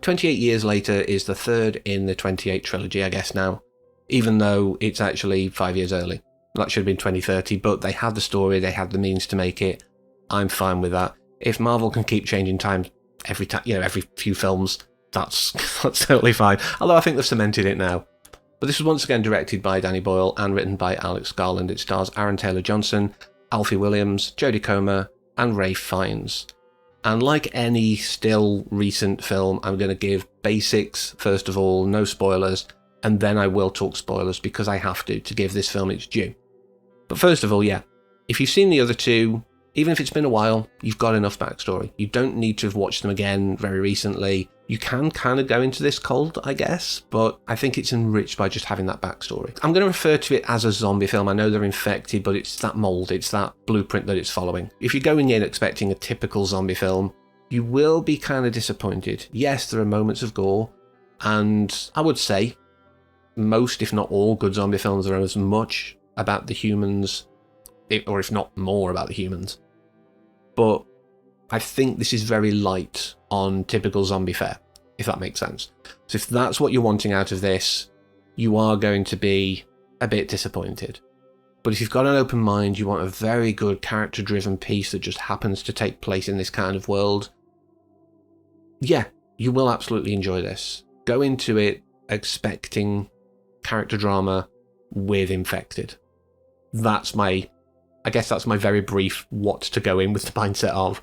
28 years later is the third in the 28 trilogy, I guess now, even though it's actually 5 years early. That should have been 2030, but they had the story, they had the means to make it. I'm fine with that. If Marvel can keep changing time every few films, that's totally fine. Although I think they've cemented it now. But this was once again directed by Danny Boyle and written by Alex Garland. It stars Aaron Taylor-Johnson, Alfie Williams, Jodie Comer, and Ralph Fiennes. And like any still recent film, I'm going to give basics first of all, no spoilers, and then I will talk spoilers because I have to give this film its due. But first of all, yeah, if you've seen the other two, even if it's been a while, you've got enough backstory. You don't need to have watched them again very recently. You can kind of go into this cold, I guess, but I think it's enriched by just having that backstory. I'm going to refer to it as a zombie film. I know they're infected, but it's that mold, it's that blueprint that it's following. If you're going in expecting a typical zombie film, you will be kind of disappointed. Yes, there are moments of gore, and I would say most, if not all, good zombie films are as much about the humans, or if not more about the humans. But I think this is very light on typical zombie fare, if that makes sense. So if that's what you're wanting out of this, you are going to be a bit disappointed. But if you've got an open mind, you want a very good character-driven piece that just happens to take place in this kind of world, yeah, you will absolutely enjoy this. Go into it expecting character drama with infected. I guess that's my very brief what to go in with the mindset of.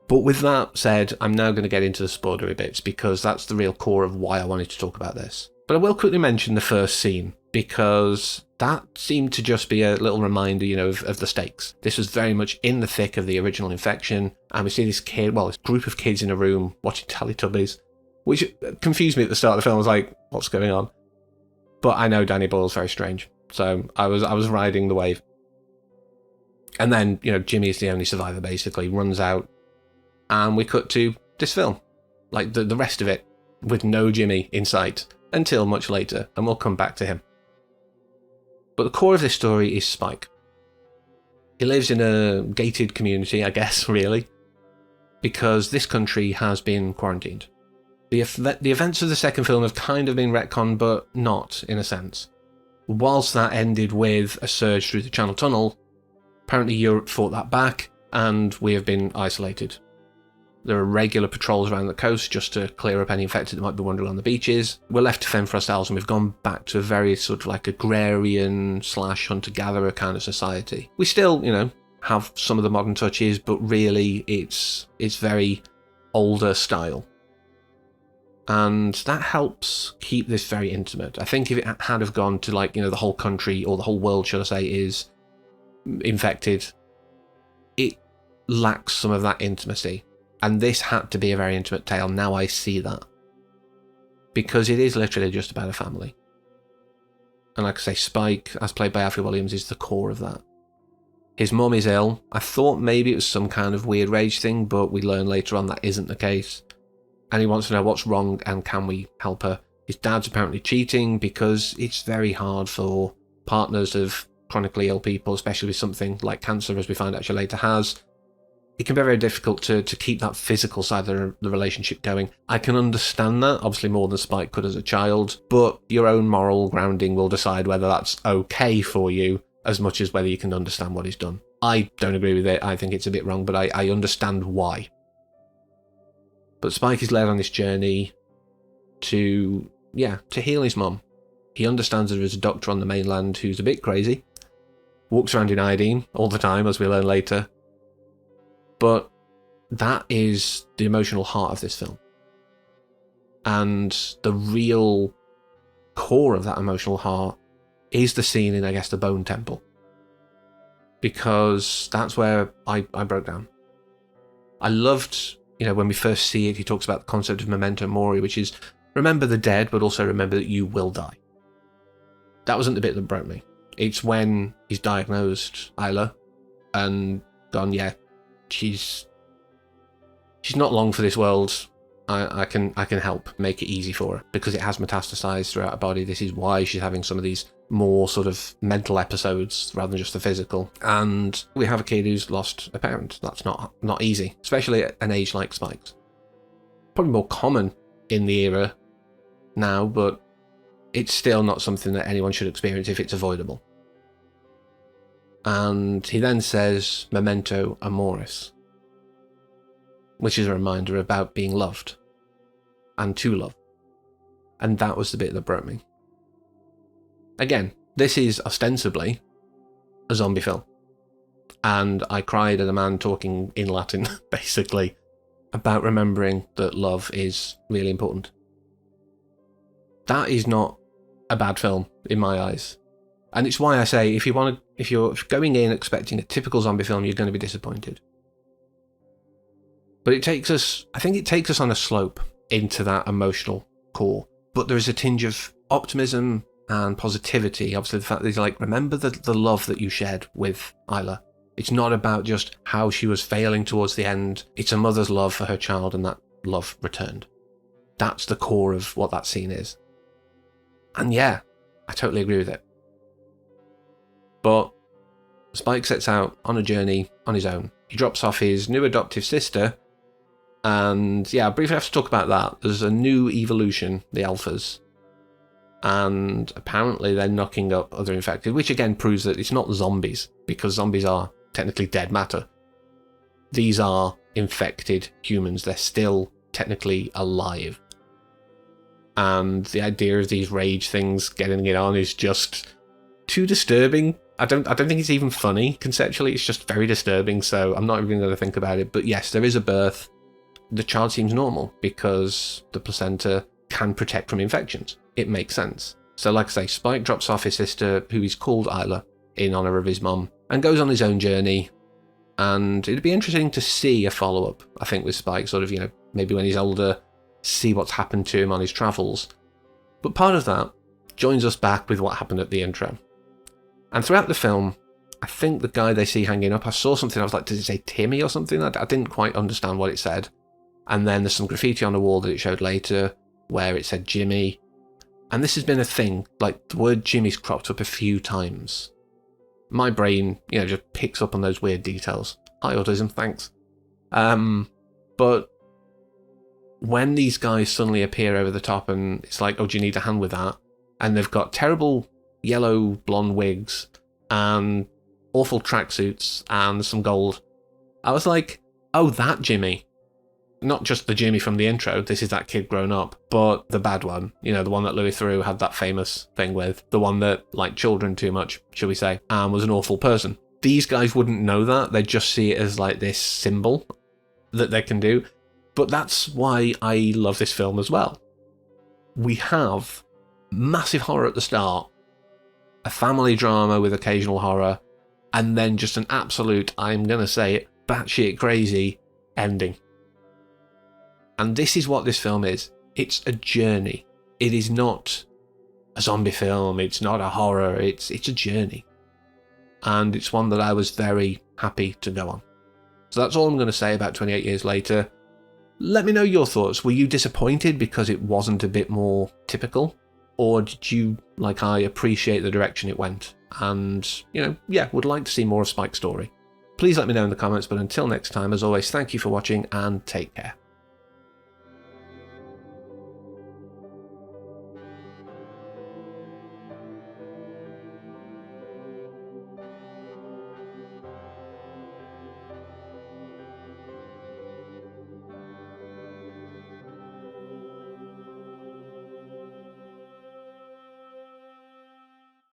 But with that said, I'm now going to get into the spoilery bits because that's the real core of why I wanted to talk about this. But I will quickly mention the first scene because that seemed to just be a little reminder, of the stakes. This was very much in the thick of the original infection, and we see this group of kids in a room watching Teletubbies, which confused me at the start of the film. I was like, what's going on? But I know Danny Boyle's very strange, so I was riding the wave. And then, Jimmy is the only survivor, basically, runs out, and we cut to this film. Like, the rest of it, with no Jimmy in sight, until much later, and we'll come back to him. But the core of this story is Spike. He lives in a gated community, I guess, really, because this country has been quarantined. The events of the second film have kind of been retconned, but not, in a sense. Whilst that ended with a surge through the Channel Tunnel, apparently Europe fought that back, and we have been isolated. There are regular patrols around the coast just to clear up any infected that might be wandering on the beaches. We're left to fend for ourselves, and we've gone back to a very sort of like agrarian / hunter-gatherer kind of society. We still, have some of the modern touches, but really it's very older style. And that helps keep this very intimate. I think if it had have gone to the whole country, or the whole world, should I say, is infected, it lacks some of that intimacy. And this had to be a very intimate tale. Now I see that. Because it is literally just about a family. And like I say, Spike, as played by Alfie Williams, is the core of that. His mum is ill. I thought maybe it was some kind of weird rage thing, but we learn later on that isn't the case. And he wants to know what's wrong and can we help her. His dad's apparently cheating because it's very hard for partners of chronically ill people, especially with something like cancer, as we find out she later has. It can be very difficult to keep that physical side of the relationship going. I can understand that, obviously more than Spike could as a child, but your own moral grounding will decide whether that's okay for you as much as whether you can understand what he's done. I don't agree with it. I think it's a bit wrong, but I understand why. But Spike is led on this journey to heal his mum. He understands there is a doctor on the mainland who's a bit crazy, walks around in iodine all the time, as we learn later. But that is the emotional heart of this film. And the real core of that emotional heart is the scene in, I guess, the Bone Temple. Because that's where I broke down. I loved, when we first see it, he talks about the concept of memento mori, which is remember the dead, but also remember that you will die. That wasn't the bit that broke me. It's when he's diagnosed Isla and gone, she's not long for this world. I can help make it easy for her because it has metastasized throughout her body. This is why she's having some of these more sort of mental episodes rather than just the physical. And we have a kid who's lost a parent. That's not easy, especially at an age like Spike's. Probably more common in the era now, but it's still not something that anyone should experience if it's avoidable. And he then says, memento amoris, which is a reminder about being loved and to love. And that was the bit that broke me. Again, this is ostensibly a zombie film. And I cried at a man talking in Latin, basically, about remembering that love is really important. That is not a bad film, in my eyes. And it's why I say, if you're going in expecting a typical zombie film, you're going to be disappointed. But I think it takes us on a slope into that emotional core. But there is a tinge of optimism and positivity. Obviously, the fact that he's like, remember the love that you shared with Isla. It's not about just how she was failing towards the end. It's a mother's love for her child, and that love returned. That's the core of what that scene is. And yeah, I totally agree with it. But Spike sets out on a journey on his own. He drops off his new adoptive sister, and yeah, I briefly have to talk about that. There's a new evolution, the Alphas, and apparently they're knocking up other infected, which again proves that it's not zombies, because zombies are technically dead matter. These are infected humans. They're still technically alive. And the idea of these rage things getting it on is just too disturbing. I don't think it's even funny conceptually. It's just very disturbing, so I'm not even going to think about it. But yes, there is a birth. The child seems normal because the placenta can protect from infections. It makes sense. So like I say, Spike drops off his sister, who is called Isla, in honor of his mum, and goes on his own journey. And it'd be interesting to see a follow-up, I think, with Spike, sort of, maybe when he's older, see what's happened to him on his travels. But part of that joins us back with what happened at the intro. And throughout the film, I think the guy they see hanging up, I saw something, I was like, did it say Timmy or something? I didn't quite understand what it said. And then there's some graffiti on the wall that it showed later where it said Jimmy. And this has been a thing, like the word Jimmy's cropped up a few times. My brain, just picks up on those weird details. Hi, autism, thanks. But when these guys suddenly appear over the top and it's like, oh, do you need a hand with that? And they've got terrible yellow blonde wigs and awful tracksuits and some gold. I was like, oh, that Jimmy. Not just the Jimmy from the intro, this is that kid grown up, but the bad one. The one that Louis Theroux had that famous thing with. The one that liked children too much, shall we say, and was an awful person. These guys wouldn't know that. They just see it as like this symbol that they can do. But that's why I love this film as well. We have massive horror at the start, a family drama with occasional horror, and then just an absolute, I'm going to say it, batshit crazy ending. And this is what this film is. It's a journey. It is not a zombie film. It's not a horror. It's a journey. And it's one that I was very happy to go on. So that's all I'm going to say about 28 Years Later. Let me know your thoughts. Were you disappointed because it wasn't a bit more typical? Or did you, like I, appreciate the direction it went? And, would like to see more of Spike's story. Please let me know in the comments, but until next time, as always, thank you for watching and take care.